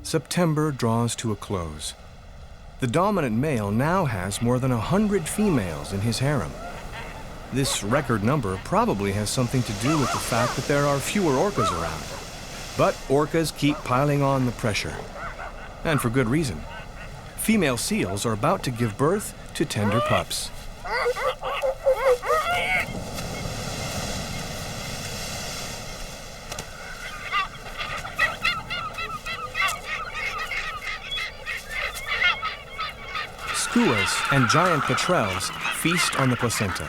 September draws to a close. The dominant male now has more than 100 females in his harem. This record number probably has something to do with the fact that there are fewer orcas around. But orcas keep piling on the pressure. And for good reason. Female seals are about to give birth to tender pups. Skuas and giant petrels feast on the placenta.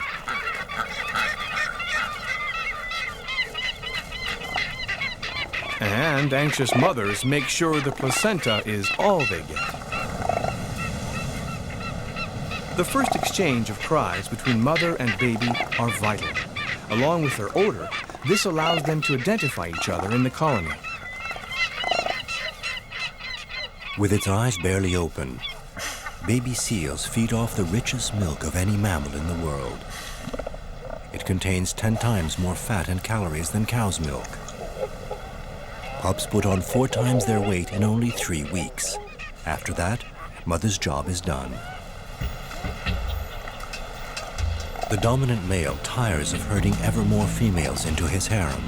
And anxious mothers make sure the placenta is all they get. The first exchange of cries between mother and baby are vital. Along with their odor, this allows them to identify each other in the colony. With its eyes barely open, baby seals feed off the richest milk of any mammal in the world. It contains 10 times more fat and calories than cow's milk. Pups put on 4 times their weight in only 3 weeks. After that, mother's job is done. The dominant male tires of herding ever more females into his harem.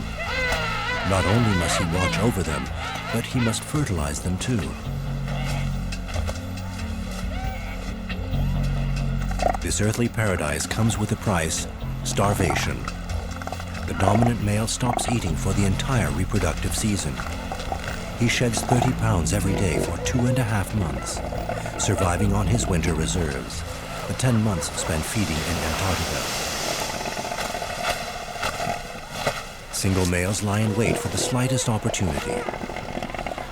Not only must he watch over them, but he must fertilize them too. This earthly paradise comes with a price: starvation. The dominant male stops eating for the entire reproductive season. He sheds 30 pounds every day for 2.5 months, surviving on his winter reserves, the 10 months spent feeding in Antarctica. Single males lie in wait for the slightest opportunity.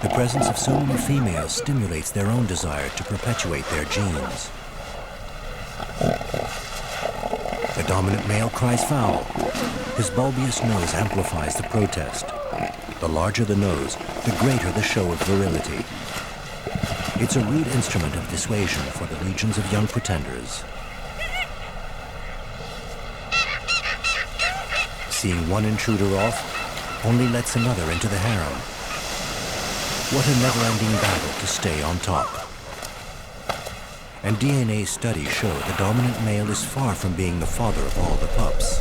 The presence of so many females stimulates their own desire to perpetuate their genes. The dominant male cries foul. His bulbous nose amplifies the protest. The larger the nose, the greater the show of virility. It's a rude instrument of dissuasion for the legions of young pretenders. Seeing one intruder off only lets another into the harem. What a never-ending battle to stay on top. And DNA studies show the dominant male is far from being the father of all the pups.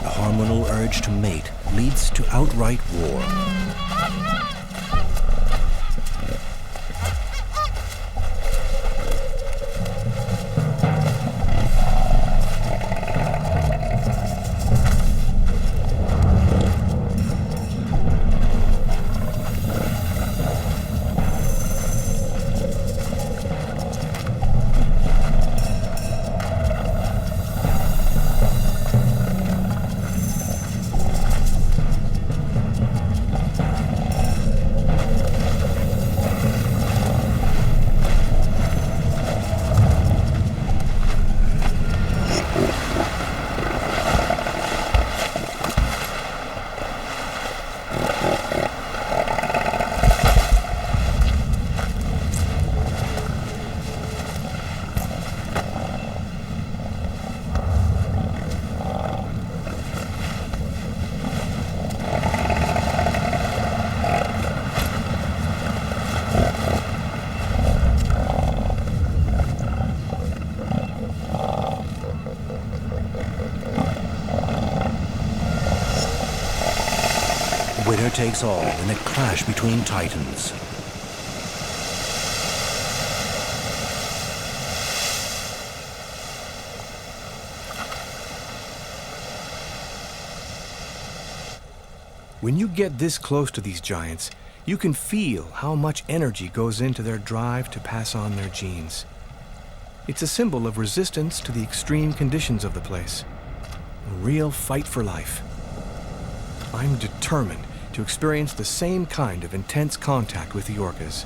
The hormonal urge to mate leads to outright war. Winner takes all in a clash between titans. When you get this close to these giants, you can feel how much energy goes into their drive to pass on their genes. It's a symbol of resistance to the extreme conditions of the place. A real fight for life. I'm determined to experience the same kind of intense contact with the orcas.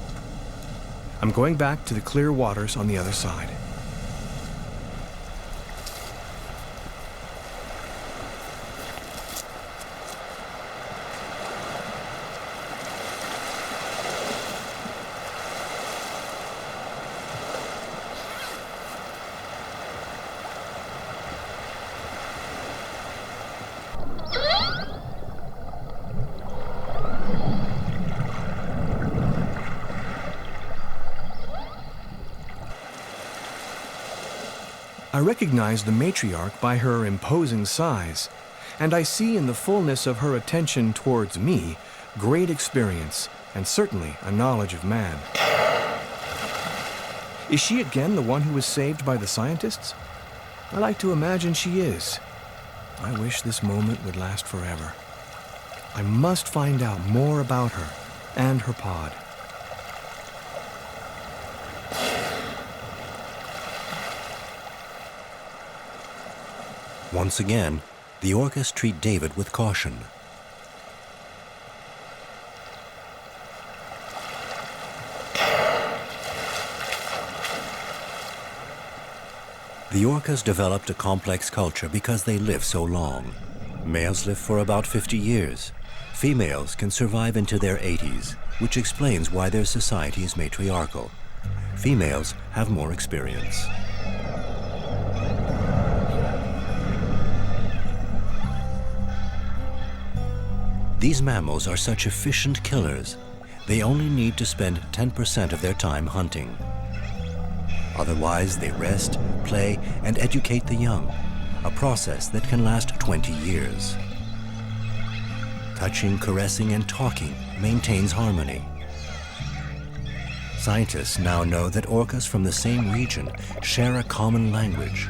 I'm going back to the clear waters on the other side. I recognize the matriarch by her imposing size, and I see in the fullness of her attention towards me great experience and certainly a knowledge of man. Is she again the one who was saved by the scientists? I like to imagine she is. I wish this moment would last forever. I must find out more about her and her pod. Once again, the orcas treat David with caution. The orcas developed a complex culture because they live so long. Males live for about 50 years. Females can survive into their 80s, which explains why their society is matriarchal. Females have more experience. These mammals are such efficient killers, they only need to spend 10% of their time hunting. Otherwise, they rest, play, and educate the young, a process that can last 20 years. Touching, caressing, and talking maintains harmony. Scientists now know that orcas from the same region share a common language,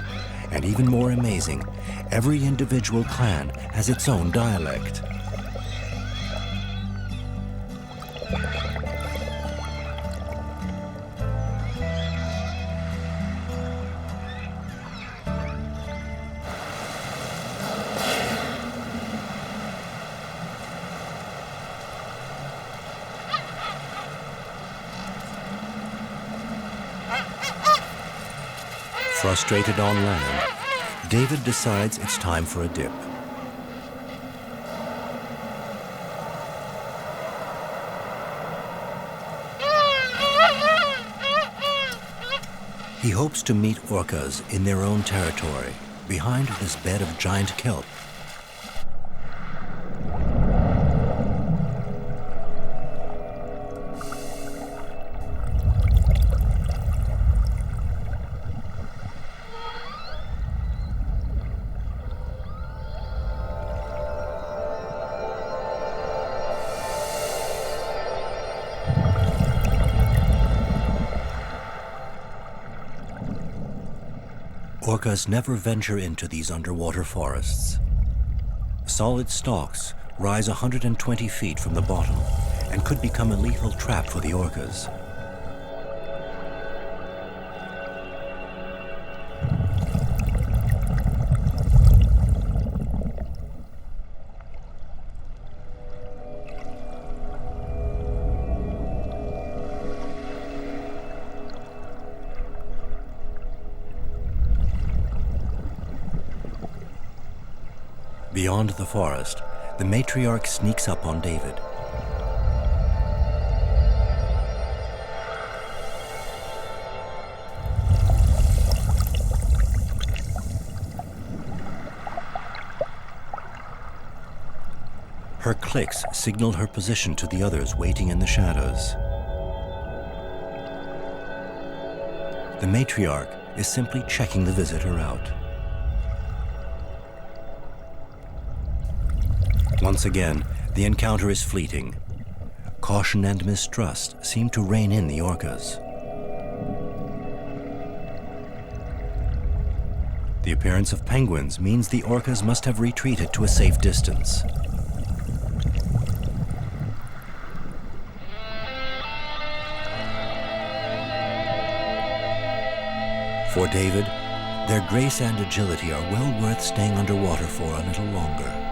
and even more amazing, every individual clan has its own dialect. Frustrated on land, David decides it's time for a dip. He hopes to meet orcas in their own territory, behind this bed of giant kelp. Orcas never venture into these underwater forests. Solid stalks rise 120 feet from the bottom and could become a lethal trap for the orcas. Beyond the forest, the matriarch sneaks up on David. Her clicks signal her position to the others waiting in the shadows. The matriarch is simply checking the visitor out. Once again, the encounter is fleeting. Caution and mistrust seem to rein in the orcas. The appearance of penguins means the orcas must have retreated to a safe distance. For David, their grace and agility are well worth staying underwater for a little longer.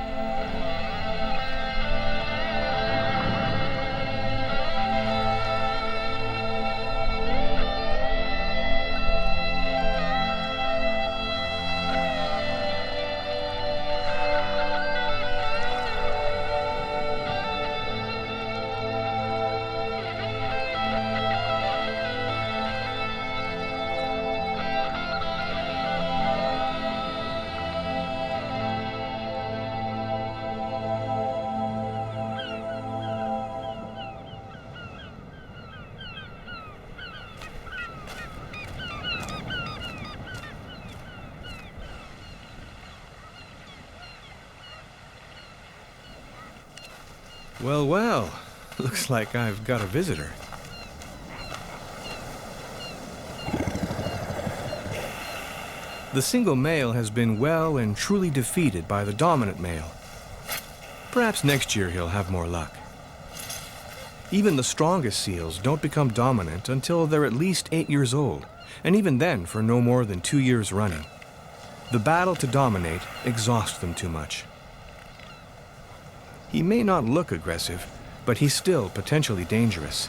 Well, well. Looks like I've got a visitor. The single male has been well and truly defeated by the dominant male. Perhaps next year he'll have more luck. Even the strongest seals don't become dominant until they're at least 8 years old, and even then for no more than 2 years running. The battle to dominate exhausts them too much. He may not look aggressive, but he's still potentially dangerous.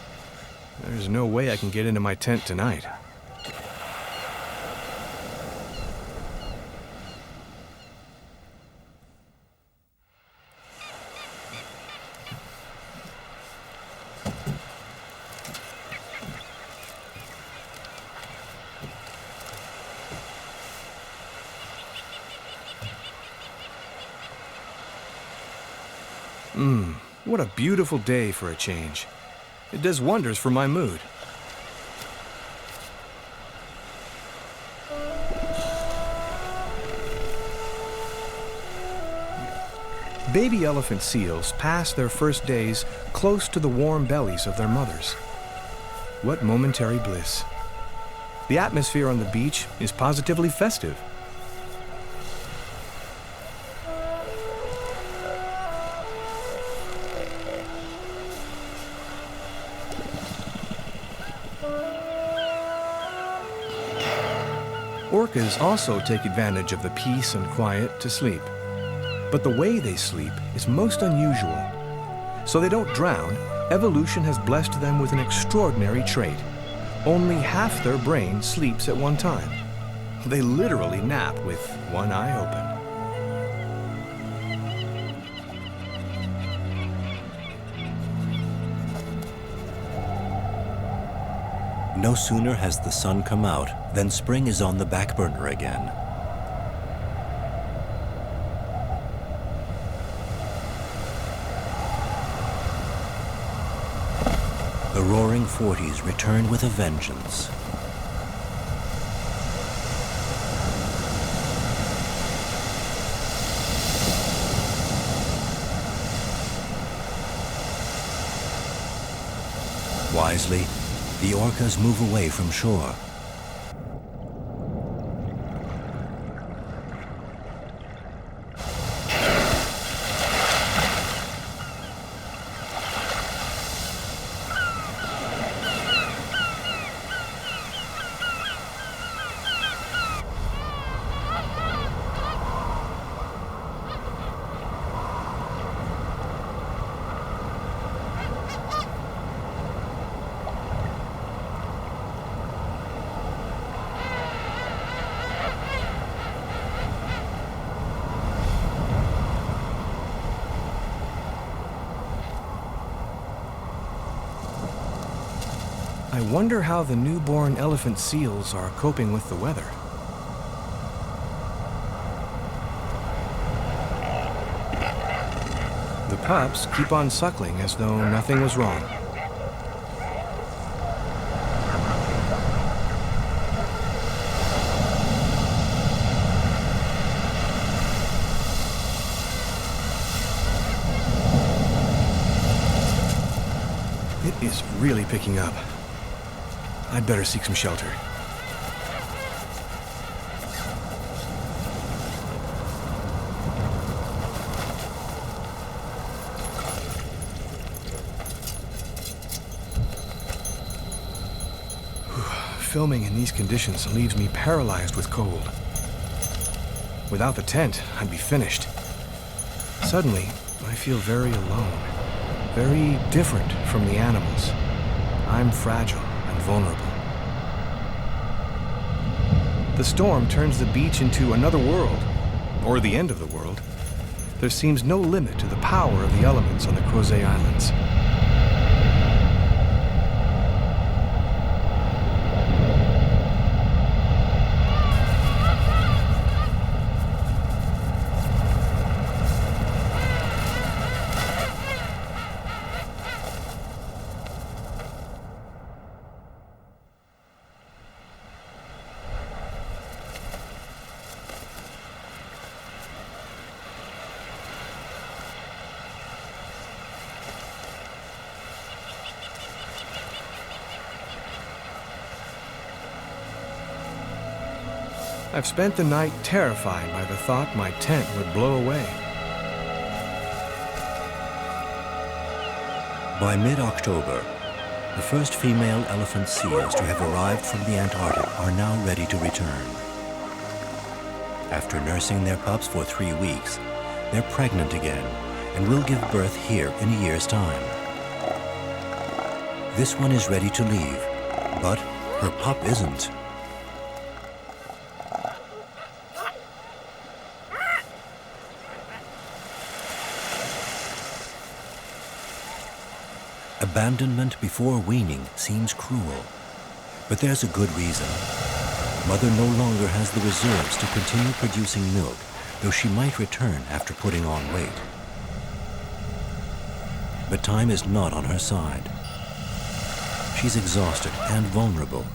There's no way I can get into my tent tonight. What a beautiful day for a change. It does wonders for my mood. Baby elephant seals pass their first days close to the warm bellies of their mothers. What momentary bliss. The atmosphere on the beach is positively festive. Orcas also take advantage of the peace and quiet to sleep. But the way they sleep is most unusual. So they don't drown, evolution has blessed them with an extraordinary trait. Only half their brain sleeps at one time. They literally nap with one eye open. No sooner has the sun come out than spring is on the back burner again. The roaring 40s return with a vengeance. Wisely, the orcas move away from shore. I wonder how the newborn elephant seals are coping with the weather. The pups keep on suckling as though nothing was wrong. It is really picking up. I'd better seek some shelter. Filming in these conditions leaves me paralyzed with cold. Without the tent, I'd be finished. Suddenly, I feel very alone, very different from the animals. I'm fragile and vulnerable. The storm turns the beach into another world, or the end of the world. There seems no limit to the power of the elements on the Crozet Islands. I've spent the night terrified by the thought my tent would blow away. By mid-October, the first female elephant seals to have arrived from the Antarctic are now ready to return. After nursing their pups for 3 weeks, they're pregnant again and will give birth here in a year's time. This one is ready to leave, but her pup isn't. Abandonment before weaning seems cruel, but there's a good reason. Mother no longer has the reserves to continue producing milk, though she might return after putting on weight. But time is not on her side. She's exhausted and vulnerable.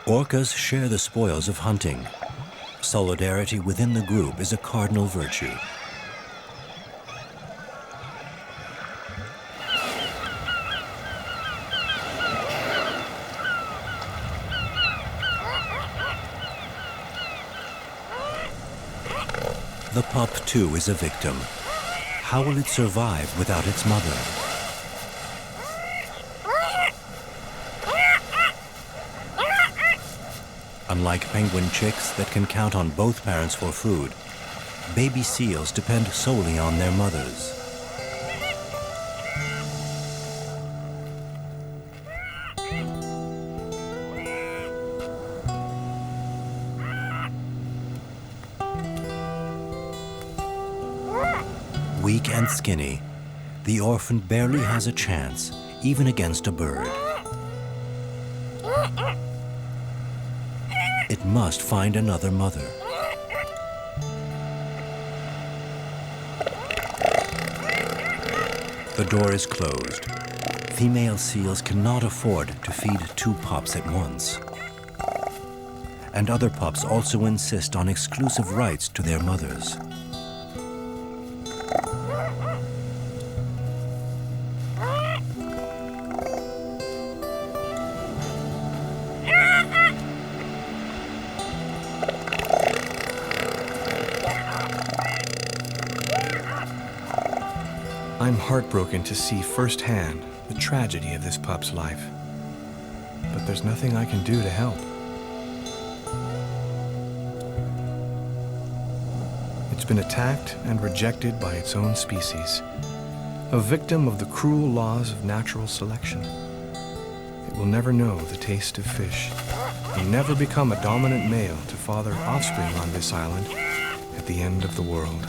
Orcas share the spoils of hunting. Solidarity within the group is a cardinal virtue. The pup, too, is a victim. How will it survive without its mother? Unlike penguin chicks that can count on both parents for food, baby seals depend solely on their mothers. Weak and skinny, the orphaned barely has a chance, even against a bird. It must find another mother. The door is closed. Female seals cannot afford to feed 2 pups at once. And other pups also insist on exclusive rights to their mothers. I'm heartbroken to see firsthand the tragedy of this pup's life. But there's nothing I can do to help. It's been attacked and rejected by its own species, a victim of the cruel laws of natural selection. It will never know the taste of fish, and never become a dominant male to father offspring on this island at the end of the world.